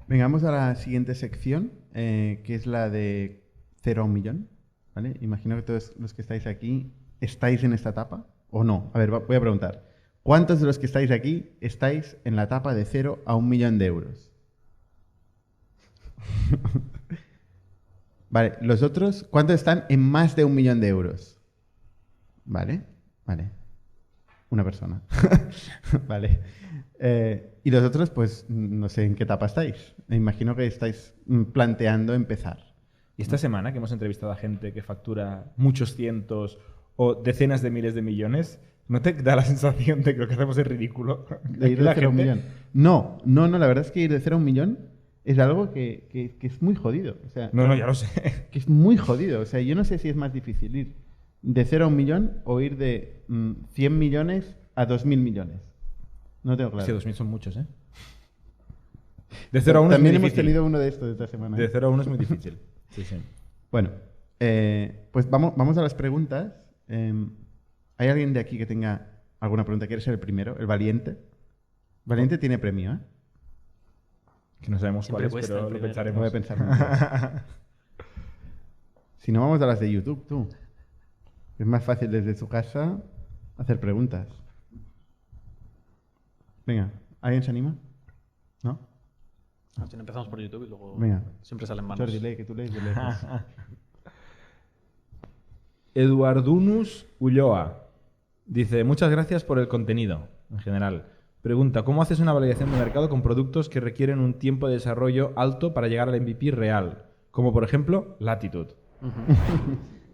Venga, vamos a la siguiente sección, que es la de 0 a 1 millón. ¿Vale? Imagino que todos los que estáis aquí estáis en esta etapa, ¿o no? A ver, voy a preguntar. ¿Cuántos de los que estáis aquí estáis en la etapa de 0 a 1 millón de euros? Vale, los otros, ¿cuántos están en más de 1 millón de euros? Vale, vale. Una persona. Vale. Y los otros, pues no sé en qué etapa estáis. Me imagino que estáis planteando empezar. Y esta semana que hemos entrevistado a gente que factura muchos cientos o decenas de miles de millones, ¿no te da la sensación de que lo que hacemos es ridículo? ¿De ir de 0 a 1 millón? No, la verdad es que ir de 0 a 1 millón es algo que es muy jodido. O sea, No, ya lo sé. Que es muy jodido. O sea, yo no sé si es más difícil ir de 0 a 1 millón o ir de 100 millones a 2.000 millones. No tengo claro. Sí, 2.000 son muchos, ¿eh? De 0 a 1 También es muy hemos difícil. tenido uno de estos esta semana. De 0 a 1 es muy difícil. Sí, sí. Bueno, pues vamos a las preguntas. ¿Hay alguien de aquí que tenga alguna pregunta? ¿Quiere ser el primero? ¿El valiente? Valiente tiene premio, ¿eh? Que no sabemos Siempre cuál es, cuesta pero el lo primero. pensaremos. Voy a pensar. Si no, vamos a las de YouTube, tú. Es más fácil desde su casa hacer preguntas. Venga, ¿alguien se anima? ¿No? Si no empezamos por YouTube y luego Venga. siempre salen manos. Jordi, lee, que tú lees, yo leo. Eduardunus Ulloa dice: muchas gracias por el contenido en general. Pregunta: ¿cómo haces una validación de mercado con productos que requieren un tiempo de desarrollo alto para llegar al MVP real? Como por ejemplo Latitude.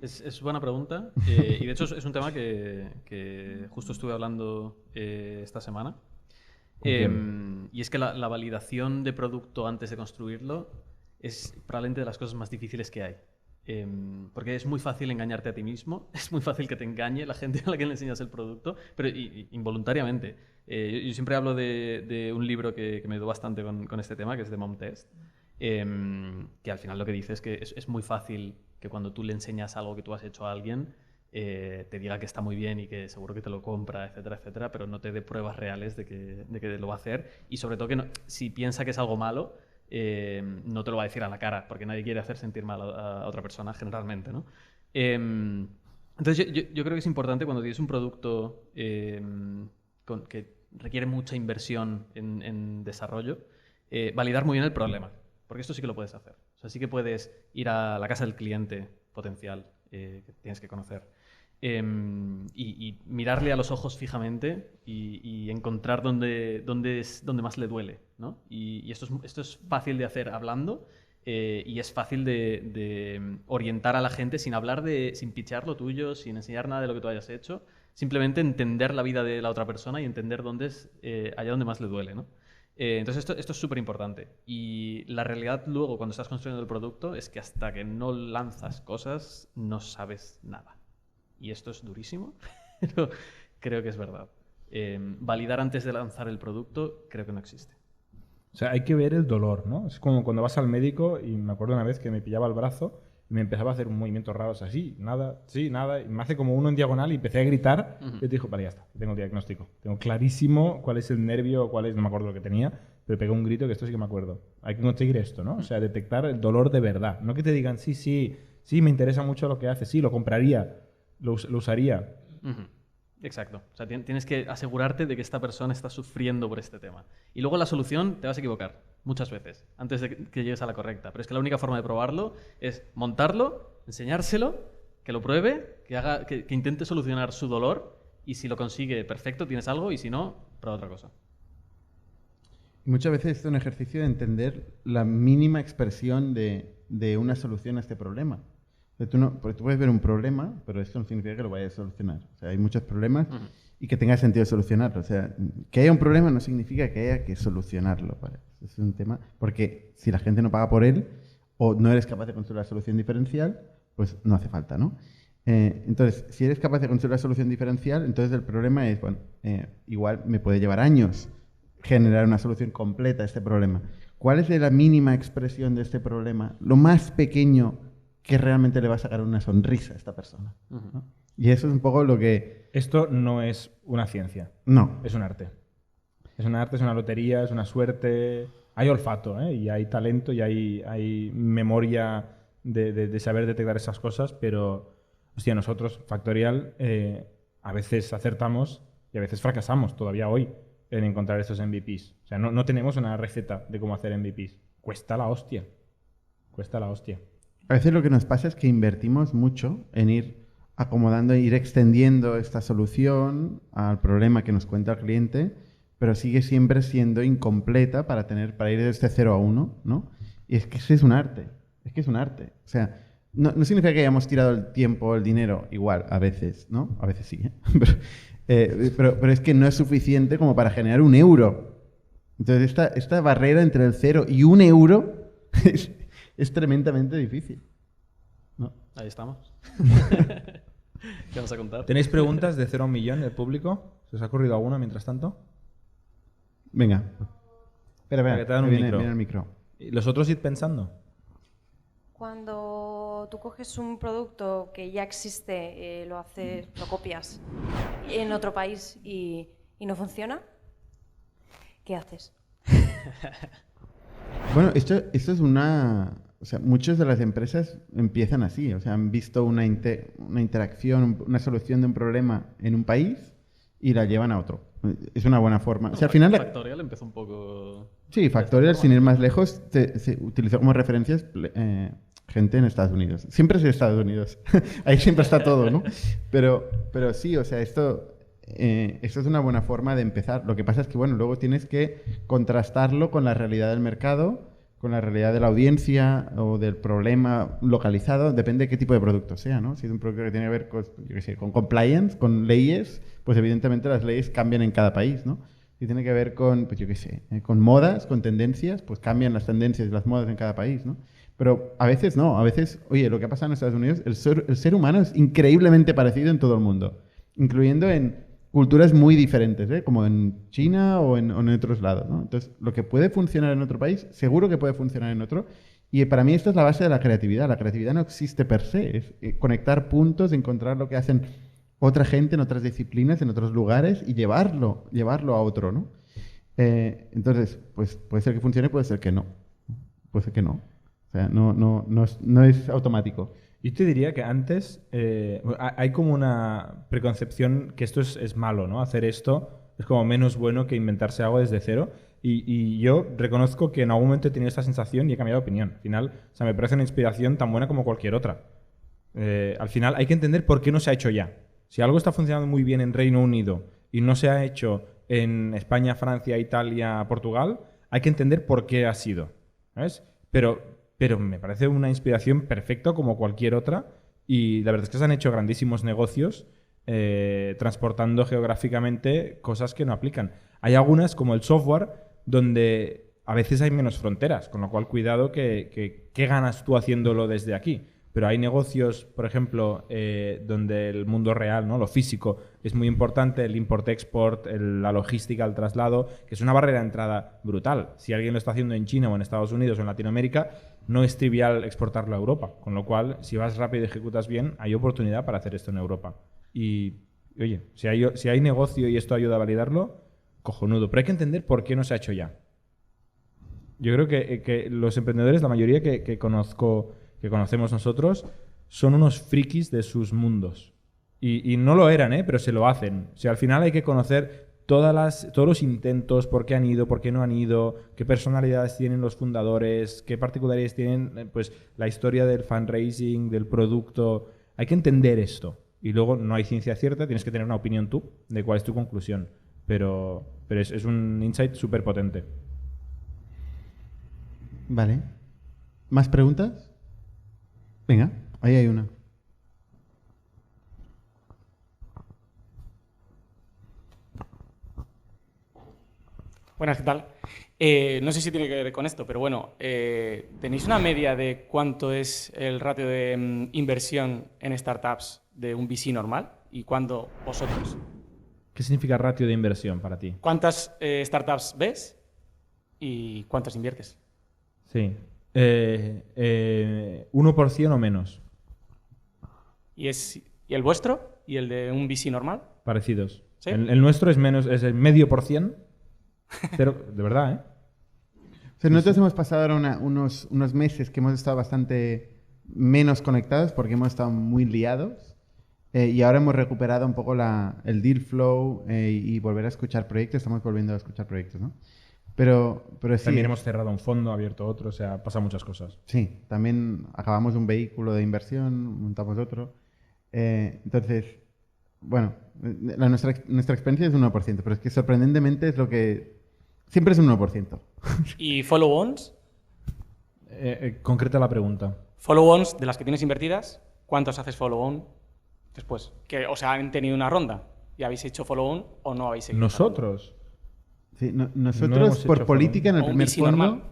Es buena pregunta y de hecho es un tema que justo estuve hablando esta semana. Y es que la validación de producto antes de construirlo es probablemente de las cosas más difíciles que hay. Porque es muy fácil engañarte a ti mismo, es muy fácil que te engañe la gente a la que le enseñas el producto, pero involuntariamente. Yo siempre hablo de un libro que me ayudó bastante con este tema, que es de Mom Test, que al final lo que dice es que es muy fácil que cuando tú le enseñas algo que tú has hecho a alguien, te diga que está muy bien y que seguro que te lo compra, etcétera, etcétera, pero no te dé pruebas reales de que lo va a hacer. Y sobre todo que si piensa que es algo malo, no te lo va a decir a la cara, porque nadie quiere hacer sentir mal a otra persona generalmente, ¿no? Entonces yo creo que es importante cuando tienes un producto que requiere mucha inversión en desarrollo, validar muy bien el problema, porque esto sí que lo puedes hacer. O sea, sí que puedes ir a la casa del cliente potencial que tienes que conocer y mirarle a los ojos fijamente y encontrar dónde más le duele, ¿no? Y esto es fácil de hacer hablando y es fácil de orientar a la gente sin pitchear lo tuyo, sin enseñar nada de lo que tú hayas hecho, simplemente entender la vida de la otra persona y entender dónde es allá donde más le duele, ¿no? Entonces esto es súper importante y la realidad luego cuando estás construyendo el producto es que hasta que no lanzas cosas no sabes nada y esto es durísimo, pero creo que es verdad. Validar antes de lanzar el producto creo que no existe. O sea, hay que ver el dolor, ¿no? Es como cuando vas al médico y me acuerdo una vez que me pillaba el brazo y me empezaba a hacer movimientos raros así, nada, sí, nada, y me hace como uno en diagonal y empecé a gritar y te dijo, vale, ya está, tengo el diagnóstico. Tengo clarísimo cuál es el nervio, no me acuerdo lo que tenía, pero pegué un grito que esto sí que me acuerdo. Hay que conseguir esto, ¿no? O sea, detectar el dolor de verdad. No que te digan, sí, me interesa mucho lo que haces, sí, lo compraría, lo usaría. Exacto. O sea, tienes que asegurarte de que esta persona está sufriendo por este tema. Y luego la solución te vas a equivocar muchas veces antes de que llegues a la correcta. Pero es que la única forma de probarlo es montarlo, enseñárselo, que lo pruebe, que intente solucionar su dolor y si lo consigue, perfecto, tienes algo y si no, prueba otra cosa. Y muchas veces es un ejercicio de entender la mínima expresión de una solución a este problema. Porque tú puedes ver un problema, pero esto no significa que lo vayas a solucionar. O sea, hay muchos problemas y que tenga sentido solucionarlo. O sea, que haya un problema no significa que haya que solucionarlo. ¿Vale? Es un tema, porque si la gente no paga por él o no eres capaz de construir la solución diferencial, pues no hace falta, ¿no? Entonces, si eres capaz de construir la solución diferencial, entonces el problema es, bueno, igual me puede llevar años generar una solución completa a este problema. ¿Cuál es la mínima expresión de este problema? Lo más pequeño que realmente le va a sacar una sonrisa a esta persona, ¿no? Y eso es un poco lo que... Esto no es una ciencia. No. Es un arte. Es un arte, es una lotería, es una suerte. Hay olfato, ¿eh? Y hay talento y hay memoria de saber detectar esas cosas, pero, hostia, nosotros, Factorial, a veces acertamos y a veces fracasamos todavía hoy en encontrar estos MVPs. O sea, no tenemos una receta de cómo hacer MVPs. Cuesta la hostia. Cuesta la hostia. A veces lo que nos pasa es que invertimos mucho en ir acomodando, ir extendiendo esta solución al problema que nos cuenta el cliente, pero sigue siempre siendo incompleta para ir de este 0 a 1, ¿no? Y es que ese es un arte. Es que es un arte. O sea, no significa que hayamos tirado el tiempo, el dinero, igual, a veces, ¿no? A veces sí, ¿eh? Pero es que no es suficiente como para generar un euro. Entonces, esta barrera entre el 0 y un euro es tremendamente difícil, ¿no? Ahí estamos. ¿Qué vamos a contar? ¿Tenéis preguntas de 0 a 1 millón, el público? ¿Se os ha ocurrido alguna mientras tanto? Venga. Espera, Que te dan un viene, micro. viene el micro. ¿Y los otros id pensando? Cuando tú coges un producto que ya existe, lo copias en otro país y no funciona, ¿qué haces? Bueno, esto es una... O sea, muchas de las empresas empiezan así. O sea, han visto una interacción, una solución de un problema en un país y la llevan a otro. Es una buena forma. O sea, al final... Factorial empezó un poco... Sí, Factorial, sin ir más lejos, se utilizó como referencias gente en Estados Unidos. Siempre es Estados Unidos. Ahí siempre está todo, ¿no? Pero sí, o sea, esto es una buena forma de empezar. Lo que pasa es que, bueno, luego tienes que contrastarlo con la realidad del mercado, con la realidad de la audiencia o del problema localizado. Depende de qué tipo de producto sea, ¿no? Si es un producto que tiene que ver con, yo qué sé, con compliance, con leyes, pues evidentemente las leyes cambian en cada país, ¿no? Si tiene que ver con, pues yo qué sé, con modas, con tendencias, pues cambian las tendencias y las modas en cada país, ¿no? Pero a veces no, a veces, oye, lo que ha pasado en Estados Unidos, el ser humano es increíblemente parecido en todo el mundo, incluyendo en culturas muy diferentes, ¿eh? Como en China o en otros lados, ¿no? Entonces, lo que puede funcionar en otro país, seguro que puede funcionar en otro. Y para mí esta es la base de la creatividad. La creatividad no existe per se, es conectar puntos, encontrar lo que hacen otra gente en otras disciplinas, en otros lugares y llevarlo a otro, ¿no? Entonces, pues puede ser que funcione, puede ser que no. Puede ser que no. O sea, no es automático. Yo te diría que antes hay como una preconcepción que esto es malo, ¿no? Hacer esto es como menos bueno que inventarse algo desde cero. Y yo reconozco que en algún momento he tenido esta sensación y he cambiado de opinión. Al final, o sea, me parece una inspiración tan buena como cualquier otra. Al final hay que entender por qué no se ha hecho ya. Si algo está funcionando muy bien en Reino Unido y no se ha hecho en España, Francia, Italia, Portugal, hay que entender por qué ha sido, ¿sabes? Pero me parece una inspiración perfecta como cualquier otra y la verdad es que se han hecho grandísimos negocios transportando geográficamente cosas que no aplican. Hay algunas, como el software, donde a veces hay menos fronteras, con lo cual cuidado ¿qué ganas tú haciéndolo desde aquí? Pero hay negocios, por ejemplo, donde el mundo real, ¿no? Lo físico, es muy importante, el import-export, la logística, el traslado, que es una barrera de entrada brutal. Si alguien lo está haciendo en China o en Estados Unidos o en Latinoamérica, no es trivial exportarlo a Europa. Con lo cual, si vas rápido y ejecutas bien, hay oportunidad para hacer esto en Europa. Y, oye, si hay negocio y esto ayuda a validarlo, cojonudo. Pero hay que entender por qué no se ha hecho ya. Yo creo que los emprendedores, la mayoría que conocemos nosotros, son unos frikis de sus mundos. Y no lo eran, pero se lo hacen. O sea, al final hay que conocer todos los intentos, por qué han ido, por qué no han ido, qué personalidades tienen los fundadores, qué particularidades tienen, pues la historia del fundraising, del producto. Hay que entender esto. Y luego no hay ciencia cierta, tienes que tener una opinión tú de cuál es tu conclusión. Pero es un insight súper potente. Vale. ¿Más preguntas? Venga, ahí hay una. Buenas, ¿qué tal? No sé si tiene que ver con esto, pero bueno, ¿tenéis una media de cuánto es el ratio de inversión en startups de un VC normal y cuándo vosotros? ¿Qué significa ratio de inversión para ti? ¿Cuántas startups ves y cuántas inviertes? Sí. 1% o menos. ¿Y el vuestro? ¿Y el de un VC normal? Parecidos. ¿Sí? El nuestro es menos, es el 0,5%. Pero, de verdad, ¿eh? O sea, nosotros hemos pasado ahora unos meses que hemos estado bastante menos conectados porque hemos estado muy liados y ahora hemos recuperado un poco el deal flow y volver a escuchar proyectos. Estamos volviendo a escuchar proyectos, ¿no? Pero sí. También hemos cerrado un fondo, abierto otro, o sea, pasan muchas cosas. Sí, también acabamos un vehículo de inversión, montamos otro. Entonces, bueno, nuestra experiencia es un 1%, pero es que sorprendentemente es lo que... Siempre es un 1%. ¿Y follow-ons? Concreta la pregunta. Follow-ons de las que tienes invertidas, ¿cuántos haces follow-on después? Que, o sea, han tenido una ronda y habéis hecho follow-on o no habéis hecho. ¿Nosotros? Sí, No nosotros hemos por hecho política en el O un primer VC fondo... normal.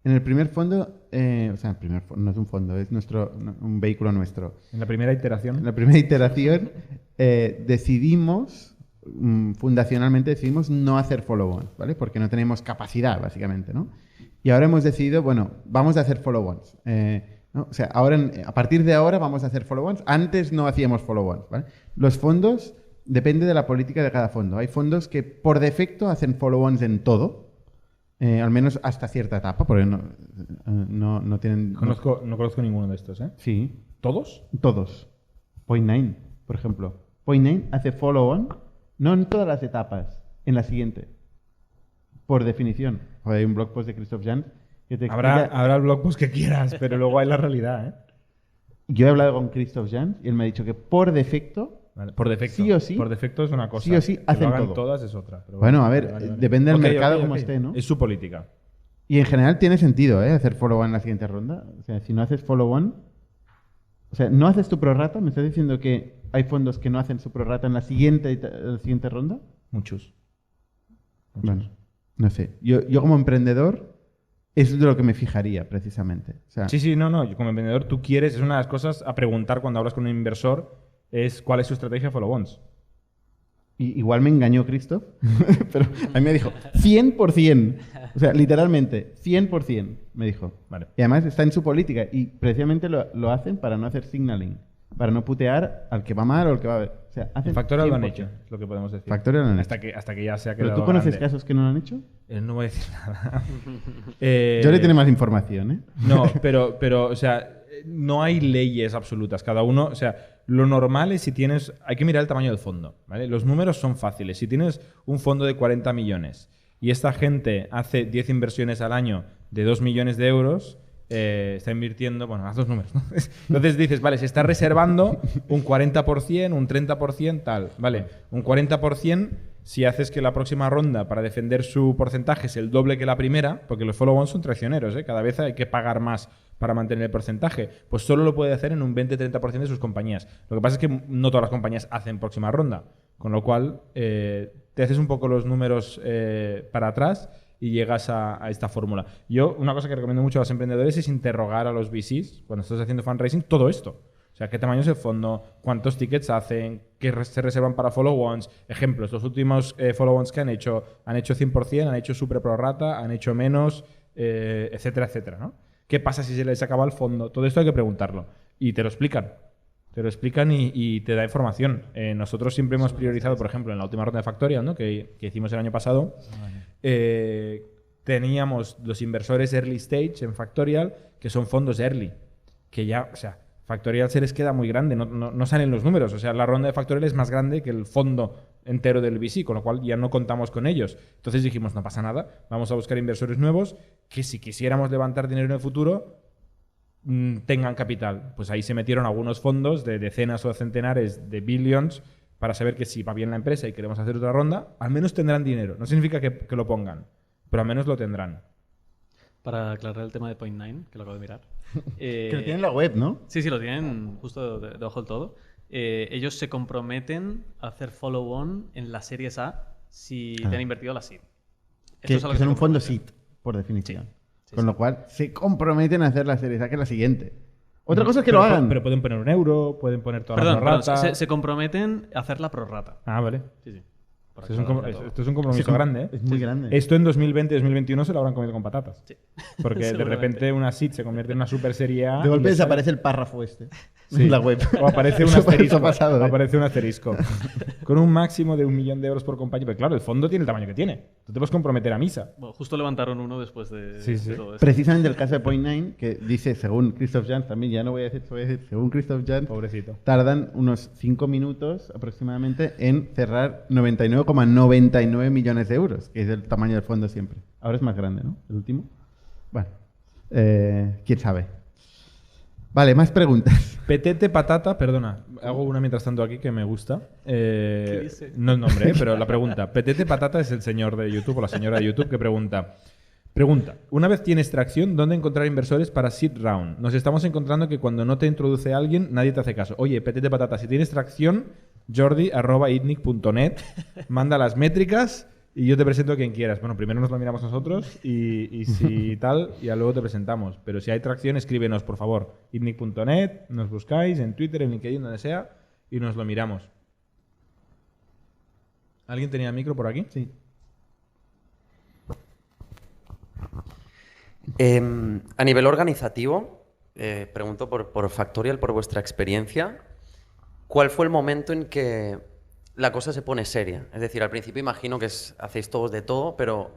En el primer fondo, o sea, no es un fondo, es un vehículo nuestro. En la primera En iteración. la primera iteración fundacionalmente decidimos no hacer follow-ons, ¿vale? Porque no tenemos capacidad, básicamente, ¿no? Y ahora hemos decidido, bueno, vamos a hacer follow-ons. ¿No? O sea, a partir de ahora vamos a hacer follow-ons. Antes no hacíamos follow-ons, ¿vale? Los fondos, depende de la política de cada fondo. Hay fondos que por defecto hacen follow-ons en todo. Al menos hasta cierta etapa, porque no tienen... No conozco ninguno de estos, ¿eh? Sí, ¿Todos? todos. Point9, por ejemplo. Point9 hace follow-on, no en todas las etapas, en la siguiente. Por definición. Joder, hay un blog post de Christoph Jans que te explica... Habrá el blog post que quieras, pero luego hay la realidad, ¿eh? Yo he hablado con Christoph Jans y él me ha dicho que por defecto... Vale, por defecto. Sí o sí. Por defecto es una cosa. Sí o sí Que hacen lo hagan todo. todas es otra. Pero Bueno, a ver, depende del mercado como esté, ¿no? Es su política. Y en general tiene sentido, hacer follow-on en la siguiente ronda. O sea, si no haces follow-on... O sea, ¿no haces tu prorata? ¿Me estás diciendo que hay fondos que no hacen su prorata en la siguiente ronda? Muchos. Bueno, no sé. Yo como emprendedor, eso es de lo que me fijaría, precisamente. O sea, Sí, no. Yo como emprendedor, tú quieres, es una de las cosas a preguntar cuando hablas con un inversor, es cuál es su estrategia follow-ons. igual me engañó Christoph, pero a mí me dijo 100%. O sea, literalmente, 100% me dijo. Vale. Y además está en su política. Y precisamente lo hacen para no hacer signaling. Para no putear al que va mal o al que va a ver. O sea, hacen En Factorial lo han 100%. hecho, es lo que podemos decir. Factorial lo han hasta que ya se ha ¿Pero quedado tú conoces grande. casos que no lo han hecho? No voy a decir nada. Yo le tiene más información, ¿eh? No, pero, o sea, no hay leyes absolutas. Cada uno, o sea, lo normal es hay que mirar el tamaño del fondo, ¿vale? Los números son fáciles. Si tienes un fondo de 40 millones y esta gente hace 10 inversiones al año de 2 millones de euros, está invirtiendo, bueno, haz los números, ¿no? Entonces dices, vale, se está reservando un 40%, un 30%, tal, vale, un 40% si haces que la próxima ronda para defender su porcentaje es el doble que la primera, porque los follow-ons son traicioneros, cada vez hay que pagar más para mantener el porcentaje, pues solo lo puede hacer en un 20-30% de sus compañías. Lo que pasa es que no todas las compañías hacen próxima ronda, con lo cual te haces un poco los números para atrás y llegas a esta fórmula. Yo, una cosa que recomiendo mucho a los emprendedores es interrogar a los VCs, cuando estás haciendo fundraising, todo esto. O sea, qué tamaño es el fondo, cuántos tickets hacen, qué se reservan para follow-ons. Ejemplos, los últimos follow-ons que han hecho 100%, han hecho super prorata, han hecho menos, etcétera, etcétera, ¿no? ¿Qué pasa si se les acaba el fondo? Todo esto hay que preguntarlo. Y te lo explican. Te lo explican y te da información. Nosotros siempre hemos priorizado, por ejemplo, en la última ronda de Factorial, ¿no? que hicimos el año pasado, teníamos los inversores early stage en Factorial, que son fondos early, que ya, o sea, Factorial se les queda muy grande, no salen los números. O sea, la ronda de Factorial es más grande que el fondo entero del VC, con lo cual ya no contamos con ellos. Entonces dijimos, no pasa nada, vamos a buscar inversores nuevos que si quisiéramos levantar dinero en el futuro, tengan capital. Pues ahí se metieron algunos fondos de decenas o centenares de billions para saber que si va bien la empresa y queremos hacer otra ronda, al menos tendrán dinero. No significa que lo pongan, pero al menos lo tendrán. Para aclarar el tema de Point9, que lo acabo de mirar. Que lo tienen en la web, ¿no? Sí, lo tienen justo debajo del todo. Ellos se comprometen a hacer follow-on en las series A si te han invertido la seed. Que Esto es a lo son se un fondo comprometen. SIT, por definición. Sí, Con sí. lo cual, se comprometen a hacer la serie A, que es la siguiente. Otra cosa es que lo hagan. Pero pueden poner €1, pueden poner toda Perdón, la prorrata. se comprometen a hacer la prorrata. Ah, vale. Sí. Por Esto es un, aclararlo todo. esto es un compromiso grande, ¿eh? Es muy grande. Esto en 2020-2021 se lo habrán comido con patatas. Sí. Porque de Seguramente. repente una SID se convierte en una super serie A. De golpe y les sale- desaparece el párrafo este. en la web. O aparece un Eso asterisco. ha pasado, ¿eh? Aparece un asterisco. Con un máximo de 1 millón de euros por compañía. Pero claro, el fondo tiene el tamaño que tiene. Tú te puedes comprometer a misa. Bueno, justo levantaron uno después de, Sí, sí. de todo esto. Precisamente el caso de Point9, que dice, según Christoph Jans, también ya no voy a decir, voy a decir, según Christoph Jans, Pobrecito. tardan unos 5 minutos aproximadamente en cerrar 99,99 millones de euros, que es el tamaño del fondo siempre. Ahora es más grande, ¿no? El último. Bueno, quién sabe. Vale, más preguntas. Petete Patata, perdona, hago una mientras tanto aquí que me gusta. dice? No el nombre, pero la pregunta. Petete Patata es el señor de YouTube o la señora de YouTube que pregunta. Una vez tienes tracción, ¿dónde encontrar inversores para seed round? Nos estamos encontrando que cuando no te introduce alguien, nadie te hace caso. Oye, Petete Patata, si tienes tracción, jordi@itnic.net, manda las métricas y yo te presento a quien quieras. Bueno, primero nos lo miramos nosotros y si tal, ya luego te presentamos. Pero si hay tracción, escríbenos, por favor. itnic.net, nos buscáis en Twitter, en LinkedIn, donde sea, y nos lo miramos. ¿Alguien tenía micro por aquí? Sí. A nivel organizativo, pregunto por Factorial, por vuestra experiencia, ¿cuál fue el momento en que la cosa se pone seria? Es decir, al principio imagino que hacéis todos de todo, pero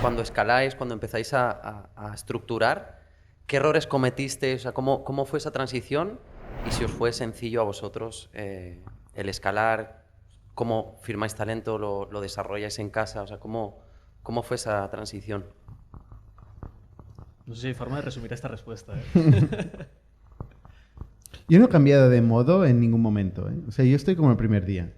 cuando escaláis, cuando empezáis a estructurar, ¿qué errores cometisteis? O sea, ¿cómo fue esa transición? Y si os fue sencillo a vosotros el escalar, ¿cómo firmáis talento, lo desarrolláis en casa? O sea, ¿cómo fue esa transición? No sé si hay forma de resumir esta respuesta. ¿eh? Yo no he cambiado de modo en ningún momento, ¿eh? O sea, yo estoy como el primer día.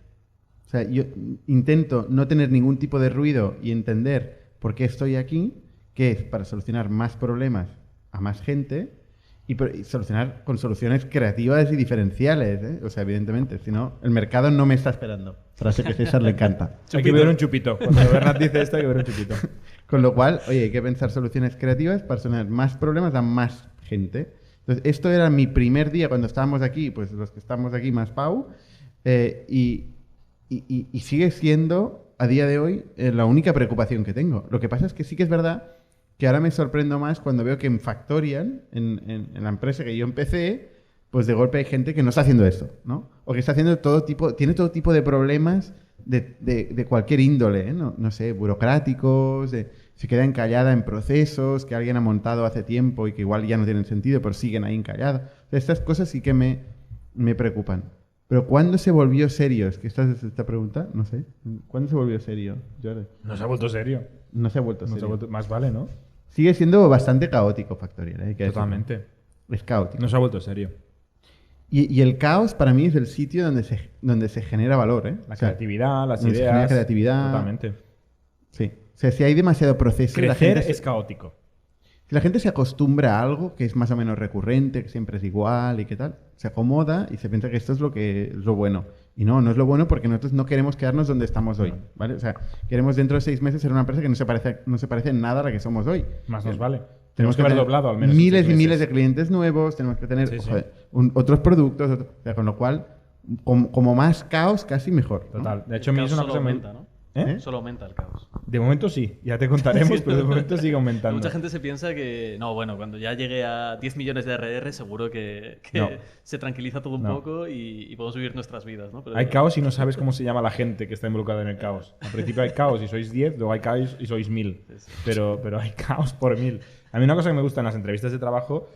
O sea, yo intento no tener ningún tipo de ruido y entender por qué estoy aquí, que es para solucionar más problemas a más gente y solucionar con soluciones creativas y diferenciales, ¿eh? O sea, evidentemente, si no, el mercado no me está esperando. Frase que a César le encanta. Hay que beber un chupito. Cuando Bernat dice esto, hay que beber un chupito. Con lo cual, oye, hay que pensar soluciones creativas para solucionar más problemas a más gente. Entonces, esto era mi primer día cuando estábamos aquí, pues los que estamos aquí más Pau, y sigue siendo, a día de hoy, la única preocupación que tengo. Lo que pasa es que sí que es verdad que ahora me sorprendo más cuando veo que en Factorial, en la empresa que yo empecé, pues de golpe hay gente que no está haciendo esto, ¿no? O que está haciendo tiene todo tipo de problemas de cualquier índole, ¿eh? No sé, burocráticos, se queda encallada en procesos que alguien ha montado hace tiempo y que igual ya no tienen sentido, pero siguen ahí encallados. O sea, estas cosas sí que me preocupan. Pero ¿cuándo se volvió serio? Es que esta pregunta, no sé. ¿Cuándo se volvió serio, Jordi? No se ha vuelto serio. No se ha vuelto serio. Más vale, ¿no? Sigue siendo bastante caótico Factorial, ¿eh? Hay que decirlo. Totalmente. Es caótico. No se ha vuelto serio. Y el caos para mí es el sitio donde se genera valor, ¿eh? La O sea, creatividad, las donde se genera ideas. creatividad. Totalmente. Sí. O sea, si hay demasiado proceso, Crecer es caótico. si la gente se acostumbra a algo que es más o menos recurrente, que siempre es igual y qué tal, se acomoda y se piensa que esto es lo bueno. Y no es lo bueno porque nosotros no queremos quedarnos donde estamos hoy, ¿vale? O sea, queremos dentro de 6 meses ser una empresa que no se parece en nada a la que somos hoy. Más nos vale. Tenemos que haber tener doblado al menos. miles en y 6 miles meses. de clientes nuevos, tenemos que tener Sí, sí. otros productos, o sea, con lo cual, como más caos, casi mejor, ¿no? Total. De hecho, El a mí es caos una solo cosa muy... aumenta, ¿no? ¿Eh? Solo aumenta el caos. De momento sí. Ya te contaremos, pero de momento sigue Pero aumentando. mucha gente se piensa que, no, bueno, cuando ya llegue a 10 millones de RR seguro que No. se tranquiliza todo un No. poco y podemos vivir nuestras vidas, ¿no? Pero Hay caos y no sabes cómo se llama la gente que está involucrada en el caos. Al principio hay caos y sois 10, luego hay caos y sois 1000. Pero hay caos por 1000. A mí una cosa que me gusta en las entrevistas de trabajo,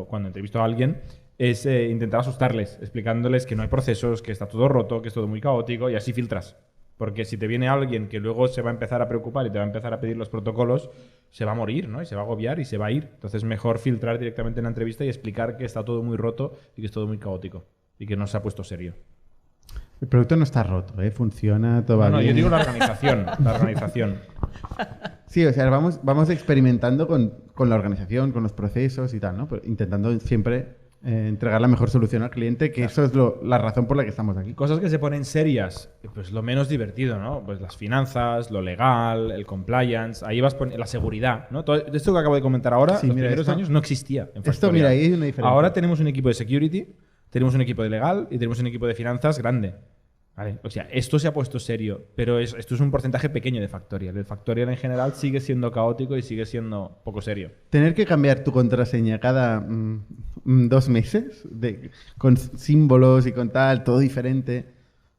cuando entrevisto a alguien, es intentar asustarles, explicándoles que no hay procesos, que está todo roto, que es todo muy caótico y así filtras. Porque si te viene alguien que luego se va a empezar a preocupar y te va a empezar a pedir los protocolos, se va a morir, ¿no? Y se va a agobiar y se va a ir. Entonces mejor filtrar directamente en la entrevista y explicar que está todo muy roto y que es todo muy caótico y que no se ha puesto serio. El producto no está roto, ¿eh? Funciona, todo va No, bien. yo digo la organización. La organización. Sí, o sea, vamos experimentando con la organización, con los procesos y tal, ¿no? Pero intentando siempre entregar la mejor solución al cliente, que eso es la razón por la que estamos aquí. Cosas que se ponen serias, pues lo menos divertido, ¿no? Pues las finanzas, lo legal, el compliance, ahí vas la seguridad, ¿no? Todo esto que acabo de comentar ahora, Sí, los mira, primeros esto- años no existía en Esto, Factorial. mira, ahí hay una diferencia. Ahora tenemos un equipo de security, tenemos un equipo de legal y tenemos un equipo de finanzas grande. ¿Vale? O sea, esto se ha puesto serio, pero esto es un porcentaje pequeño de Factorial. El Factorial en general sigue siendo caótico y sigue siendo poco serio. Tener que cambiar tu contraseña cada 2 meses con símbolos y con tal, todo diferente.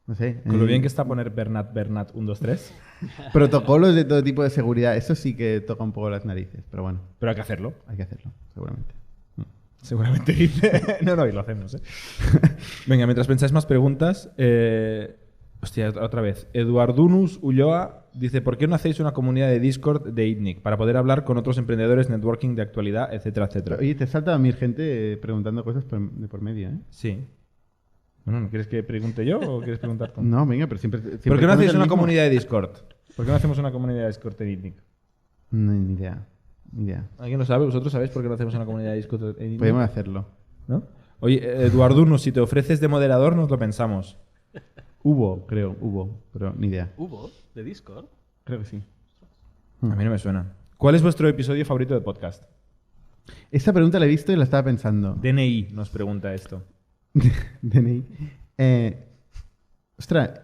No sé. Con lo bien que está poner Bernat 1, 2, 3. Protocolos de todo tipo de seguridad. Eso sí que toca un poco las narices, pero bueno, Pero hay que hacerlo. hay que hacerlo, seguramente. Seguramente dice. No, y lo hacemos, ¿eh? Venga, mientras pensáis más preguntas. Hostia, otra vez. Eduardunus Ulloa dice: ¿por qué no hacéis una comunidad de Discord de ITNIC para poder hablar con otros emprendedores, networking de actualidad, etcétera, etcétera? Oye, te salta a mí gente preguntando cosas de por medio, ¿eh? Sí. Bueno, ¿no quieres que pregunte yo o quieres preguntar tú? No, venga, pero siempre ¿Por qué no estamos hacéis el una mismo. comunidad de Discord? ¿Por qué no hacemos una comunidad de Discord en ITNIC? No, ni idea. Ni idea. ¿Alguien lo sabe? ¿Vosotros sabéis por qué no hacemos una comunidad de Discord en ITNIC? Podemos hacerlo. ¿No? Oye, Eduardunus, si te ofreces de moderador, nos lo pensamos. Hubo, pero ni idea. ¿Hubo de Discord? Creo que sí. A mí no me suena. ¿Cuál es vuestro episodio favorito de podcast? Esta pregunta la he visto y la estaba pensando. DNI nos pregunta esto. DNI. Ostras,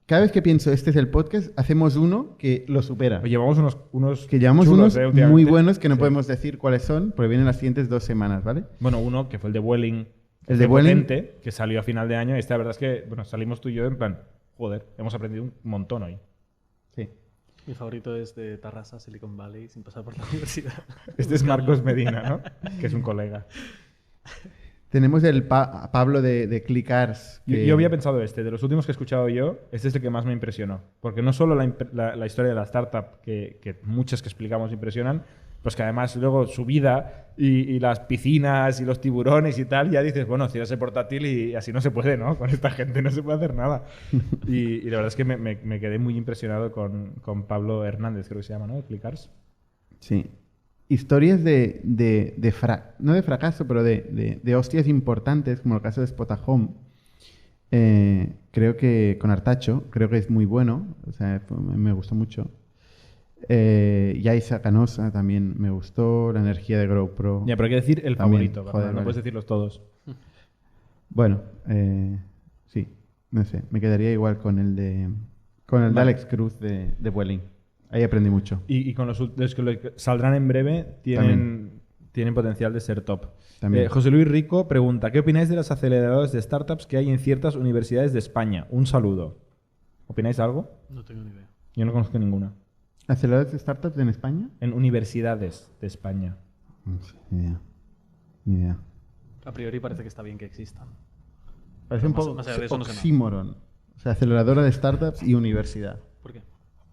cada vez que pienso este es el podcast, hacemos uno que lo supera. Llevamos unos Que llevamos chulos, unos últimamente. muy buenos que no Sí. podemos decir cuáles son, porque vienen las siguientes 2 semanas, ¿vale? Bueno, uno que fue el de Vueling. El de Vueling. Potente, que salió a final de año. Y la verdad es que, bueno, salimos tú y yo en plan, joder, hemos aprendido un montón hoy. Sí. Mi favorito es de Tarrasa, Silicon Valley, sin pasar por la universidad. Este es Marcos Medina, ¿no? Que es un colega. Tenemos el Pablo de Clickars. Yo había pensado de los últimos que he escuchado yo, este es el que más me impresionó. Porque no solo la historia de la startup, que muchas que explicamos impresionan, pues que además luego su vida y las piscinas y los tiburones y tal, ya dices, bueno, cierras el portátil y así no se puede, ¿no? Con esta gente no se puede hacer nada. Y la verdad es que me quedé muy impresionado con Pablo Hernández, creo que se llama, ¿no? De Clickars. Sí. Historias no de fracaso, pero de hostias importantes, como el caso de Spotahome. Creo que con Artacho, creo que es muy bueno. O sea, me gustó mucho. Yaisa Canosa también me gustó. La energía de GrowPro. Ya, pero hay que decir el También, favorito, joder, no vale. puedes decirlos todos. Bueno, sí, no sé. Me quedaría igual con el de Vale. Alex Cruz de Vueling. Ahí aprendí mucho. Y con los que saldrán en breve tienen potencial de ser top. También. José Luis Rico pregunta: ¿qué opináis de las aceleradoras de startups que hay en ciertas universidades de España? Un saludo. ¿Opináis algo? No tengo ni idea. Yo no conozco ninguna. ¿Aceleradores de startups en España? En universidades de España. No sé, ni idea. A priori parece que está bien que existan. Parece un Más- poco más allá de eso no sé nada. oxímoron. O sea, aceleradora de startups y universidad. ¿Por qué?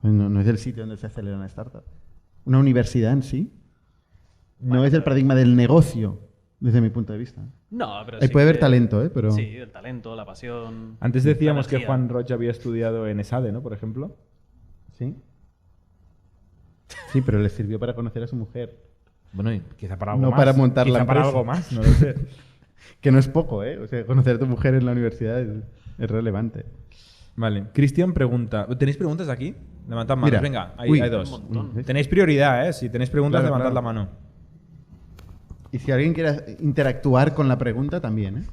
No es el sitio donde se aceleran startups. Una universidad en sí no Bueno, es el pero- paradigma del negocio, desde mi punto de vista. No, pero Ahí sí puede haber que- talento, pero... Sí, el talento, la pasión. Antes decíamos la que energía. Juan Roche había estudiado en ESADE, ¿no? Por ejemplo. ¿Sí? Sí, pero le sirvió para conocer a su mujer. Bueno, y quizá para algo No más. para montar Quizá la para empresa. algo más, no lo sé. Que no es poco, ¿eh? O sea, conocer a tu mujer en la universidad es relevante. Vale. Cristian pregunta: ¿tenéis preguntas aquí? Levantad manos. Mira. Venga, Uy. hay dos. Un montón. Uy, Tenéis prioridad, ¿eh? Si tenéis preguntas, Claro, levantad claro. la mano. Y si alguien quiere interactuar con la pregunta, también, ¿eh?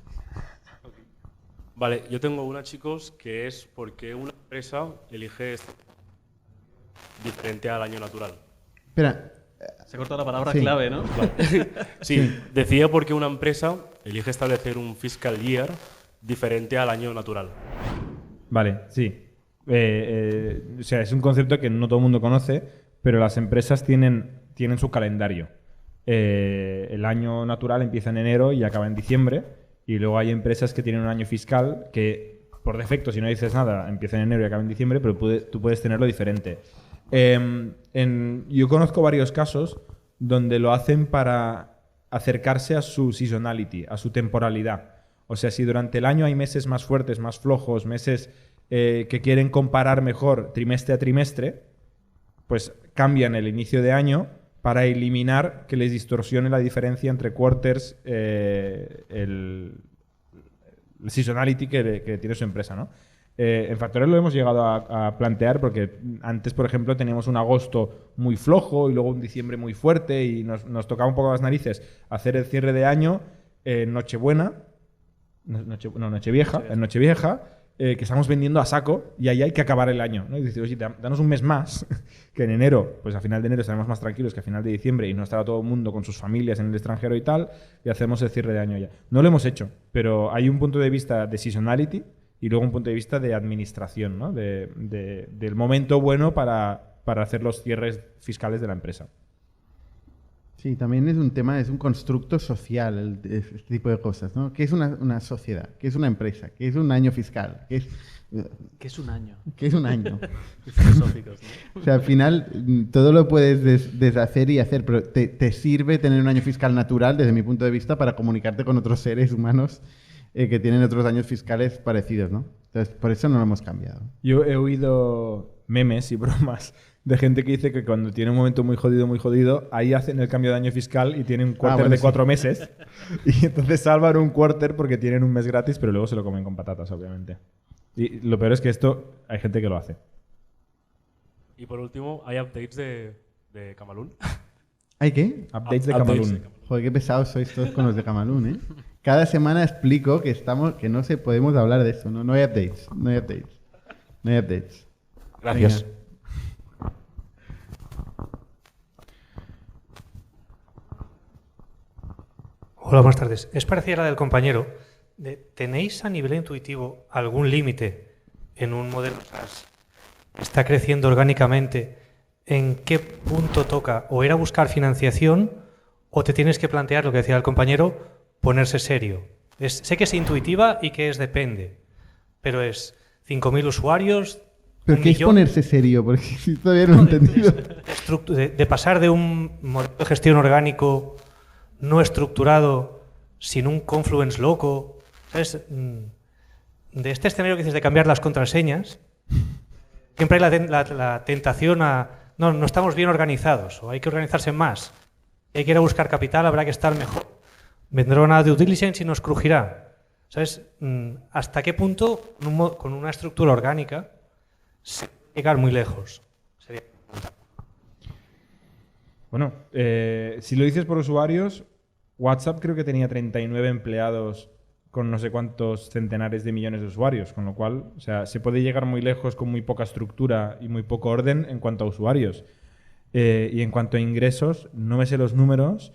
Vale, yo tengo una, chicos, que es por qué una empresa elige diferente al año natural. Espera, Se ha cortado la palabra Sí. clave, ¿no? Sí, decía por qué una empresa elige establecer un fiscal year diferente al año natural. Vale, sí. O sea, es un concepto que no todo el mundo conoce, pero las empresas tienen su calendario. El año natural empieza en enero y acaba en diciembre, y luego hay empresas que tienen un año fiscal que, por defecto, si no dices nada, empieza en enero y acaba en diciembre, pero tú puedes tenerlo diferente. Yo conozco varios casos donde lo hacen para acercarse a su seasonality, a su temporalidad. O sea, si durante el año hay meses más fuertes, más flojos, meses que quieren comparar mejor trimestre a trimestre, pues cambian el inicio de año para eliminar que les distorsione la diferencia entre quarters, el seasonality que tiene su empresa, ¿no? En Factorial lo hemos llegado a plantear porque antes, por ejemplo, teníamos un agosto muy flojo y luego un diciembre muy fuerte y nos tocaba un poco las narices hacer el cierre de año en Nochevieja, que estamos vendiendo a saco y ahí hay que acabar el año, ¿no? Y decir, oye, danos un mes más, que en enero, pues a final de enero estaremos más tranquilos que a final de diciembre y no estará todo el mundo con sus familias en el extranjero y tal, y hacemos el cierre de año ya. No lo hemos hecho, pero hay un punto de vista de seasonality y luego un punto de vista de administración, ¿no? Del momento bueno para hacer los cierres fiscales de la empresa. Sí, también es un tema, es un constructo social este tipo de cosas, ¿no? ¿Qué es una sociedad? ¿Qué es una empresa? ¿Qué es un año fiscal? ¿Qué es un año? ¿Qué es un año? Filosóficos, ¿no? O sea, al final todo lo puedes deshacer y hacer, pero te sirve tener un año fiscal natural, desde mi punto de vista, para comunicarte con otros seres humanos que tienen otros años fiscales parecidos, ¿no? Entonces, por eso no lo hemos cambiado. Yo he oído memes y bromas de gente que dice que cuando tiene un momento muy jodido, ahí hacen el cambio de año fiscal y tienen un quarter de 4 meses. Y entonces salvan un quarter porque tienen un mes gratis, pero luego se lo comen con patatas, obviamente. Y lo peor es que esto hay gente que lo hace. Y por último, hay updates de Camalún. ¿Hay qué? Updates de Camalún. Joder, qué pesados sois todos con los de Camalún, ¿eh? Cada semana explico que no podemos hablar de eso, ¿no? No hay updates, no hay updates. No hay updates. Gracias. Venga. Hola, buenas tardes. Es parecida a la del compañero. ¿Tenéis a nivel intuitivo algún límite en un modelo SaaS que está creciendo orgánicamente? ¿En qué punto toca o ir a buscar financiación o te tienes que plantear, lo que decía el compañero, ponerse serio? Sé que es intuitiva y que depende, pero es 5.000 usuarios, ¿Pero qué es ponerse serio? Porque todavía no lo he entendido. De pasar de un modelo de gestión orgánico no estructurado, sin un Confluence loco, ¿sabes? De este escenario que dices de cambiar las contraseñas, siempre hay la tentación a no estamos bien organizados, o hay que organizarse más, hay que ir a buscar capital, habrá que estar mejor. Vendrá una due diligence y nos crujirá. ¿Sabes? ¿Hasta qué punto con una estructura orgánica se puede llegar muy lejos? Sería... Bueno, si lo dices por usuarios, WhatsApp creo que tenía 39 empleados con no sé cuántos centenares de millones de usuarios, con lo cual, o sea, se puede llegar muy lejos con muy poca estructura y muy poco orden en cuanto a usuarios. Y en cuanto a ingresos, no me sé los números,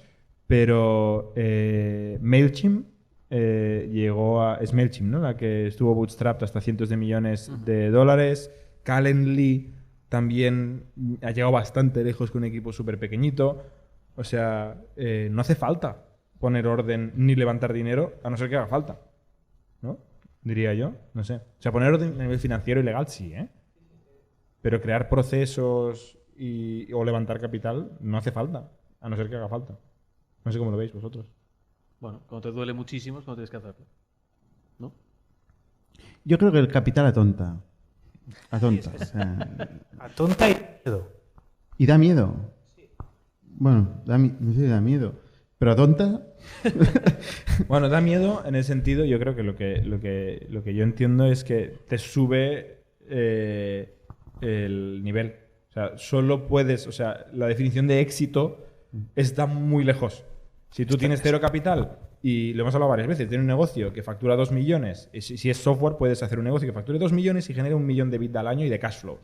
pero MailChimp es MailChimp, ¿no? La que estuvo bootstrapped hasta cientos de millones de dólares. Calendly también ha llegado bastante lejos con un equipo súper pequeñito. O sea, no hace falta poner orden ni levantar dinero, a no ser que haga falta, ¿no? Diría yo, no sé. O sea, poner orden a nivel financiero y legal sí, ¿eh? Pero crear procesos o levantar capital no hace falta, a no ser que haga falta. No sé cómo lo veis vosotros. Bueno, cuando te duele muchísimo es cuando tienes que hacerlo, ¿no? Yo creo que el capital atonta. Atonta. O sea, atonta y miedo. ¿Y da miedo? Bueno, no sé, da miedo. ¿Pero atonta? Bueno, da miedo en el sentido, yo creo que lo que yo entiendo es que te sube el nivel. O sea, solo puedes, o sea, la definición de éxito está muy lejos. Si tú tienes cero capital, y lo hemos hablado varias veces, tienes un negocio que factura 2 millones, y si es software puedes hacer un negocio que facture 2 millones y genere 1 millón de EBITDA al año y de cash flow.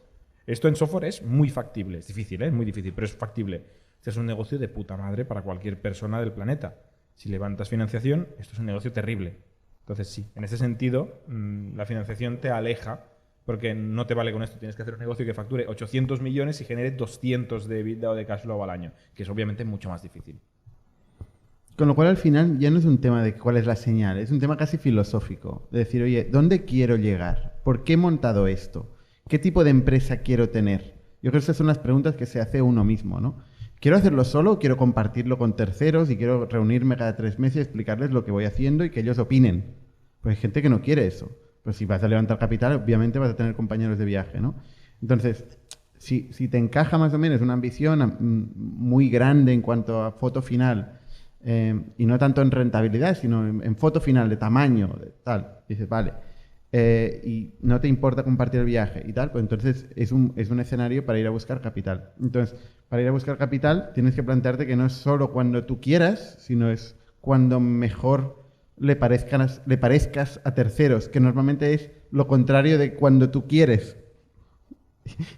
Esto en software es muy factible, es difícil, es muy difícil, pero es factible. Este es un negocio de puta madre para cualquier persona del planeta. Si levantas financiación, esto es un negocio terrible. Entonces sí, en ese sentido, la financiación te aleja, porque no te vale con esto. Tienes que hacer un negocio que facture 800 millones y genere 200 de EBITDA o de cash flow al año, que es obviamente mucho más difícil. Con lo cual, al final, ya no es un tema de cuál es la señal, es un tema casi filosófico. De decir, oye, ¿dónde quiero llegar? ¿Por qué he montado esto? ¿Qué tipo de empresa quiero tener? Yo creo que esas son las preguntas que se hace uno mismo, ¿no? ¿Quiero hacerlo solo o quiero compartirlo con terceros y quiero reunirme cada 3 meses y explicarles lo que voy haciendo y que ellos opinen? Pues hay gente que no quiere eso. Pues si vas a levantar capital, obviamente vas a tener compañeros de viaje, ¿no? Entonces, si te encaja más o menos una ambición muy grande en cuanto a foto final, y no tanto en rentabilidad, sino en foto final, de tamaño, de tal, dices, vale, y no te importa compartir el viaje y tal, pues entonces es un escenario para ir a buscar capital. Entonces, para ir a buscar capital tienes que plantearte que no es solo cuando tú quieras, sino es cuando mejor le parezcas a terceros, que normalmente es lo contrario de cuando tú quieres.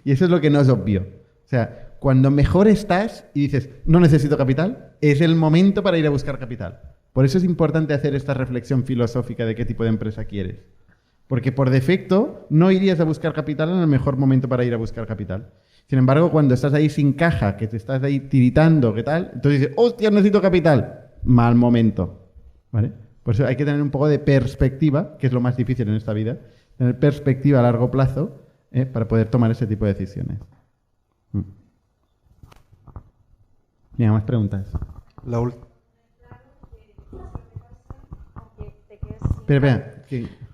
Y eso es lo que no es obvio. O sea, cuando mejor estás y dices, no necesito capital, es el momento para ir a buscar capital. Por eso es importante hacer esta reflexión filosófica de qué tipo de empresa quieres. Porque por defecto no irías a buscar capital en el mejor momento para ir a buscar capital. Sin embargo, cuando estás ahí sin caja, que te estás ahí tiritando, ¿qué tal? Entonces dices, ¡hostia, necesito capital! Mal momento. ¿Vale? Por eso hay que tener un poco de perspectiva, que es lo más difícil en esta vida, tener perspectiva a largo plazo para poder tomar ese tipo de decisiones. Mira, más preguntas. Espera.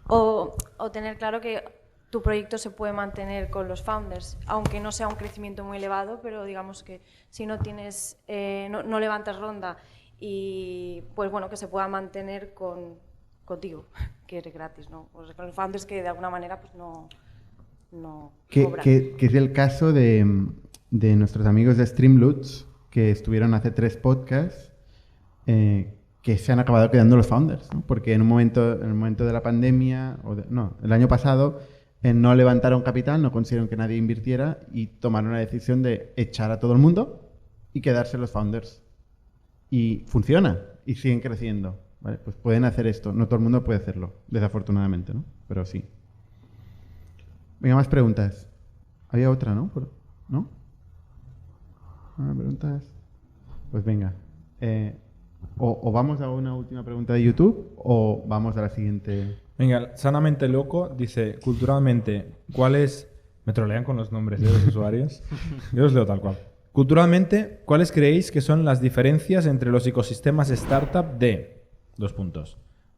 O tener claro que tu proyecto se puede mantener con los founders, aunque no sea un crecimiento muy elevado, pero digamos que si no tienes, no levantas ronda y pues bueno, que se pueda mantener contigo, que eres gratis, ¿no? O sea, con los founders que de alguna manera pues no cobran. Que es el caso de nuestros amigos de Streamloots, que estuvieron hace 3 podcasts, que se han acabado quedando los founders, ¿no? Porque en el momento de la pandemia, el año pasado, no levantaron capital, no consiguieron que nadie invirtiera y tomaron la decisión de echar a todo el mundo y quedarse los founders. Y funciona, y siguen creciendo, ¿vale? Pues pueden hacer esto. No todo el mundo puede hacerlo, desafortunadamente, ¿no? Pero sí. Venga, más preguntas. Había otra, ¿no? ¿No? ¿Preguntas? Pues venga. O vamos a una última pregunta de YouTube o vamos a la siguiente. Venga, Sanamente Loco dice, culturalmente, ¿cuáles... Me trolean con los nombres de los usuarios. Yo los leo tal cual. Culturalmente, ¿cuáles creéis que son las diferencias entre los ecosistemas startup de...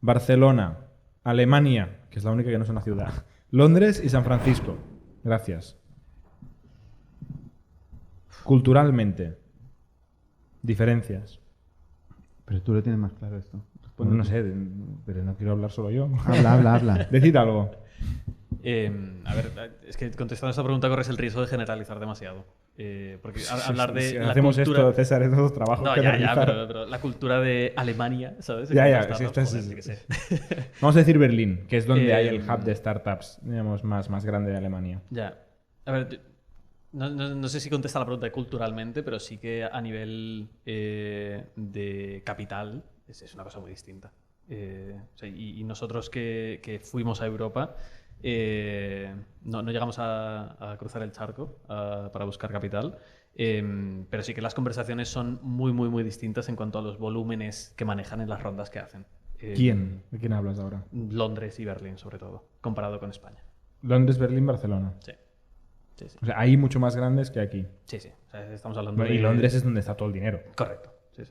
Barcelona, Alemania, que es la única que no es una ciudad, Londres y San Francisco? Gracias. Culturalmente, diferencias. Pero tú lo tienes más claro esto. Bueno, no sé, pero no quiero hablar solo yo. Habla. Decid algo. A ver, es que contestando a esta pregunta corres el riesgo de generalizar demasiado. Porque hablar de si la hacemos cultura... esto, César, es otro trabajo. No, que ya, realizar. pero la cultura de Alemania, ¿sabes? Ya, sí, Vamos a decir Berlín, que es donde hay el hub de startups, digamos, más grande de Alemania. Ya. A ver, no sé si contesta la pregunta culturalmente, pero sí que a nivel de capital es una cosa muy distinta. O sea, y nosotros que fuimos a Europa no llegamos a cruzar el charco para buscar capital, pero sí que las conversaciones son muy, muy, muy distintas en cuanto a los volúmenes que manejan en las rondas que hacen. ¿Quién? ¿De quién hablas ahora? Londres y Berlín, sobre todo, comparado con España. Londres, Berlín, Barcelona. Sí. O sea, hay mucho más grandes que aquí. Sí. O sea, estamos hablando de... Y Londres es donde está todo el dinero. Correcto. Sí.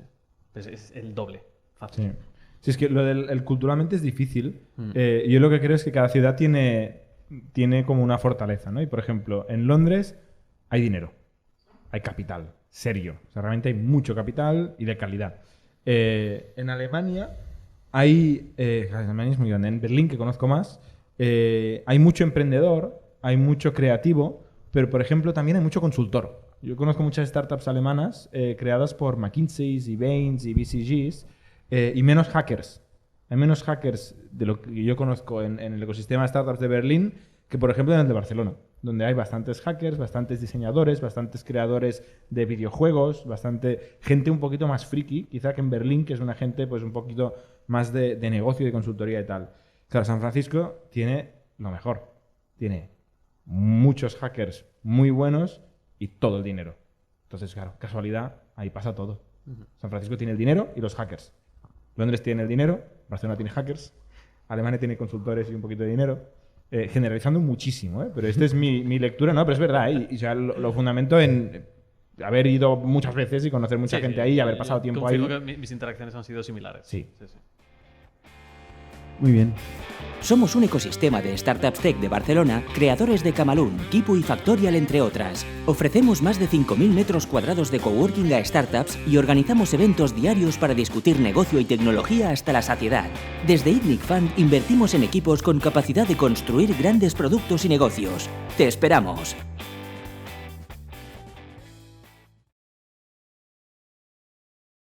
Es el doble. Fácil. Sí. Sí, es que lo del culturalmente es difícil. Yo lo que creo es que cada ciudad tiene como una fortaleza, ¿no? Y, por ejemplo, en Londres hay dinero. Hay capital. Serio. O sea, realmente hay mucho capital y de calidad. En Alemania hay... Alemania es muy grande. En Berlín, que conozco más, hay mucho emprendedor, hay mucho creativo, pero, por ejemplo, también hay mucho consultor. Yo conozco muchas startups alemanas creadas por McKinsey y Bain y BCGs y menos hackers. Hay menos hackers de lo que yo conozco en el ecosistema de startups de Berlín que, por ejemplo, en el de Barcelona, donde hay bastantes hackers, bastantes diseñadores, bastantes creadores de videojuegos, bastante gente un poquito más friki, quizá que en Berlín, que es una gente pues un poquito más de negocio, de consultoría y tal. Claro, San Francisco tiene lo mejor. Tiene muchos hackers muy buenos y todo el dinero. Entonces, claro, casualidad, ahí pasa todo. San Francisco tiene el dinero y los hackers. Londres tiene el dinero, Barcelona tiene hackers, Alemania tiene consultores y un poquito de dinero. Generalizando muchísimo, pero esta es mi lectura, no, pero es verdad, y ya lo fundamento en haber ido muchas veces y conocer mucha gente ahí y haber pasado tiempo ahí. Que mis interacciones han sido similares. Sí. Muy bien. Somos un ecosistema de startups tech de Barcelona, creadores de Camalún, Kipu y Factorial, entre otras. Ofrecemos más de 5.000 metros cuadrados de coworking a startups y organizamos eventos diarios para discutir negocio y tecnología hasta la saciedad. Desde ITNIC Fund invertimos en equipos con capacidad de construir grandes productos y negocios. ¡Te esperamos!